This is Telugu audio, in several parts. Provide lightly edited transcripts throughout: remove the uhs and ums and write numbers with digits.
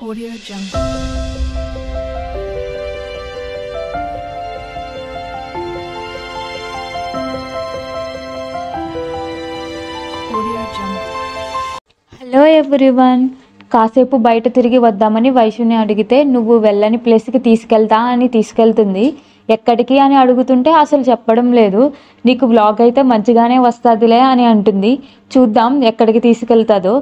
Audio Jungle. Audio Jungle. Hello everyone, కాసేపు బయట తిరిగి వద్దామని వైషుని అడిగితే నువ్వు వెళ్ళని ప్లేస్కి తీసుకెళ్తా అని తీసుకెళ్తుంది. ఎక్కడికి అని అడుగుతుంటే అసలు చెప్పడం లేదు. నీకు వ్లాగ్ అయితే మంచిగానే వస్తుందిలే అని అంటుంది. చూద్దాం ఎక్కడికి తీసుకెళ్తుందో.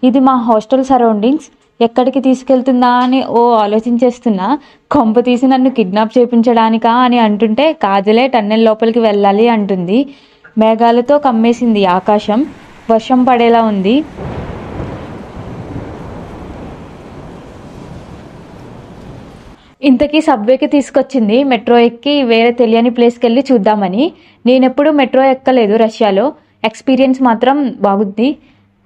ఇది మా హాస్టల్ సరౌండింగ్స్. ఎక్కడికి తీసుకెళ్తుందా అని ఆలోచించేస్తున్నా. కొంప తీసి నన్ను కిడ్నాప్ చేయించడానికా అని అంటుంటే కాదులే, టన్నెల్ లోపలికి వెళ్ళాలి అంటుంది. మేఘాలతో కమ్మేసింది ఆకాశం. వర్షం పడేలా ఉంది. ఇంతకీ సబ్వేకి తీసుకొచ్చింది. మెట్రో ఎక్కి వేరే తెలియని ప్లేస్కి వెళ్ళి చూద్దామని. నేనెప్పుడు మెట్రో ఎక్కలేదు రష్యాలో. ఎక్స్పీరియన్స్ మాత్రం బాగుంది.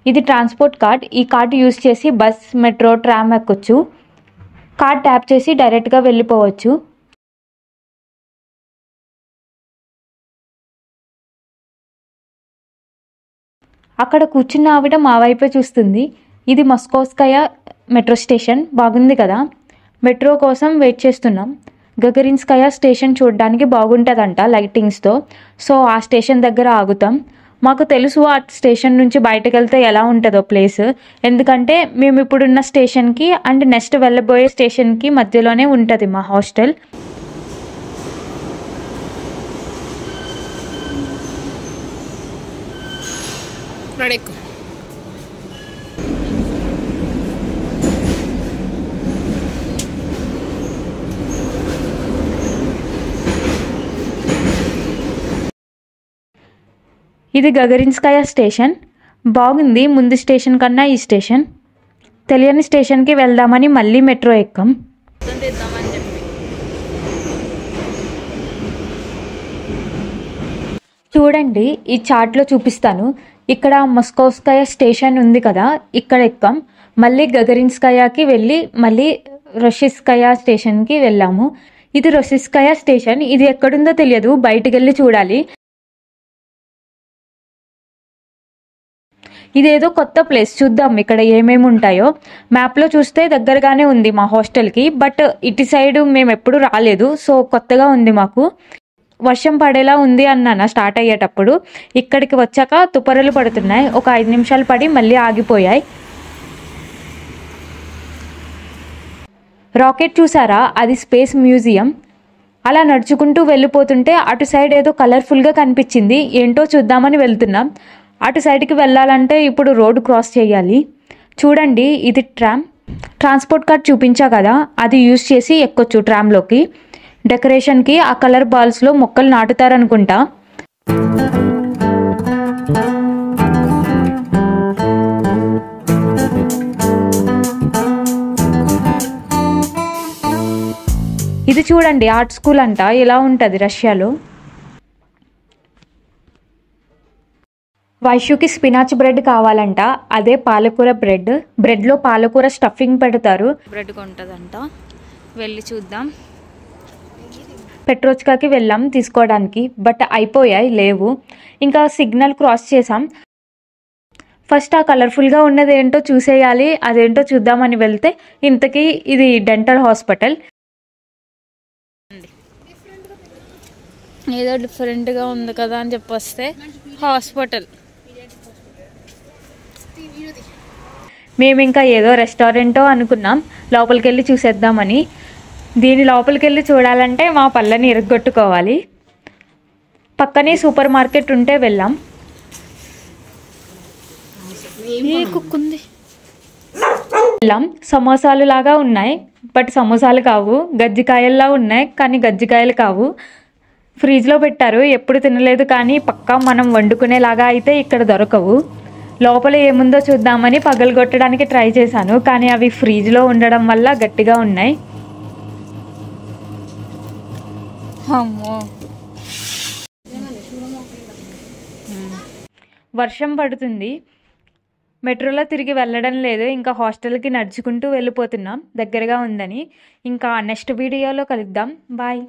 ఇది ట్రాన్స్పోర్ట్ కార్డ్. ఈ కార్డు యూజ్ చేసి బస్, మెట్రో, ట్రామ్ ఎక్కొచ్చు. కార్డ్ ట్యాప్ చేసి డైరెక్ట్గా వెళ్ళిపోవచ్చు. అక్కడ కూర్చున్న ఆవిడ మా వైపే చూస్తుంది. ఇది మస్కోవ్స్కయ మెట్రో స్టేషన్. బాగుంది కదా. మెట్రో కోసం వెయిట్ చేస్తున్నాం. గగరిన్స్కయ స్టేషన్ చూడడానికి బాగుంటుందంట లైటింగ్స్తో. సో ఆ స్టేషన్ దగ్గర ఆగుతాం. మాకు తెలుసు ఆ స్టేషన్ నుంచి బయటకు వెళ్తే ఎలా ఉంటుందో ప్లేస్. ఎందుకంటే మేము ఇప్పుడున్న స్టేషన్కి అండ్ నెక్స్ట్ వెళ్ళబోయే స్టేషన్కి మధ్యలోనే ఉంటుంది మా హాస్టల్. ఇది గగరిన్స్కయ స్టేషన్. బాగుంది ముందు స్టేషన్ కన్నా ఈ స్టేషన్. తెలియని స్టేషన్కి వెళ్దామని మళ్ళీ మెట్రో ఎక్కాం. చూడండి, ఈ చార్ట్లో చూపిస్తాను. ఇక్కడ మస్కోవ్స్కయ స్టేషన్ ఉంది కదా, ఇక్కడ ఎక్కాం. మళ్ళీ గగరిన్స్కయాకి వెళ్ళి మళ్ళీ రషిస్కయ స్టేషన్కి వెళ్ళాము. ఇది రషిస్కయ స్టేషన్. ఇది ఎక్కడుందో తెలియదు, బయటికి వెళ్ళి చూడాలి. ఇదేదో కొత్త ప్లేస్. చూద్దాం ఇక్కడ ఏమేమి ఉంటాయో. మ్యాప్లో చూస్తే దగ్గరగానే ఉంది మా హాస్టల్కి. బట్ ఇటు సైడ్ మేము ఎప్పుడు రాలేదు, సో కొత్తగా ఉంది మాకు. వర్షం పడేలా ఉంది అన్నాను స్టార్ట్ అయ్యేటప్పుడు. ఇక్కడికి వచ్చాక తుపరలు పడుతున్నాయి. ఒక 5 నిమిషాలు పడి మళ్ళీ ఆగిపోయాయి. రాకెట్ చూసారా? అది స్పేస్ మ్యూజియం. అలా నడుచుకుంటూ వెళ్ళిపోతుంటే అటు సైడ్ ఏదో కలర్ఫుల్గా కనిపించింది. ఏంటో చూద్దామని వెళ్తున్నాం. అటు సైడ్కి వెళ్ళాలంటే ఇప్పుడు రోడ్డు క్రాస్ చేయాలి. చూడండి, ఇది ట్రామ్. ట్రాన్స్పోర్ట్ కార్డ్ చూపించా కదా, అది యూజ్ చేసి ఎక్కొచ్చు ట్రామ్లోకి. డెకరేషన్కి ఆ కలర్ బాల్స్లో మొక్కలు నాటుతారనుకుంటా. ఇది చూడండి, ఆర్ట్ స్కూల్ అంట. ఇలా ఉంటుంది రష్యాలో. వైషుకి స్పినాచ్ బ్రెడ్ కావాలంట. అదే పాలకూర బ్రెడ్. బ్రెడ్లో పాలకూర స్టఫింగ్ పెడతారు. బ్రెడ్ కొంటదంట. వెళ్ళి చూద్దాం. పెట్రోచ్కాకి వెళ్ళాం తీసుకోవడానికి. బట్ అయిపోయాయి, లేవు. ఇంకా సిగ్నల్ క్రాస్ చేసాం. ఫస్ట్ ఆ కలర్ఫుల్గా ఉన్నది ఏంటో చూసేయాలి. అదేంటో చూద్దామని వెళ్తే ఇంతకీ ఇది డెంటల్ హాస్పిటల్. ఏదో డిఫరెంట్గా ఉంది కదా అని చెప్పొస్తే హాస్పిటల్. మేము ఇంకా ఏదో రెస్టారెంటో అనుకున్నాం. లోపలికి వెళ్ళి చూసేద్దామని. దీని లోపలికి వెళ్ళి చూడాలంటే మా పళ్ళని ఇరగొట్టుకోవాలి. పక్కనే సూపర్ మార్కెట్ ఉంటే వెళ్ళాం. వెళ్ళాం. సమోసాలు లాగా ఉన్నాయి, బట్ సమోసాలు కావు. గజ్జికాయల్లా ఉన్నాయి, కానీ గజ్జికాయలు కావు. ఫ్రిడ్జ్లో పెట్టారు. ఎప్పుడు తినలేదు, కానీ పక్కా మనం వండుకునేలాగా అయితే ఇక్కడ దొరకవు. లోపల ఏముందో చూద్దామని పగలగొట్టడానికి ట్రై చేశాను, కానీ అవి ఫ్రిడ్జ్లో ఉండడం వల్ల గట్టిగా ఉన్నాయి. వర్షం పడుతుంది. మెట్రోలో తిరిగి వెళ్ళడం లేదు. ఇంకా హాస్టల్కి నడుచుకుంటూ వెళ్ళిపోతున్నాం, దగ్గరగా ఉందని. ఇంకా నెక్స్ట్ వీడియోలో కలుద్దాం. బాయ్.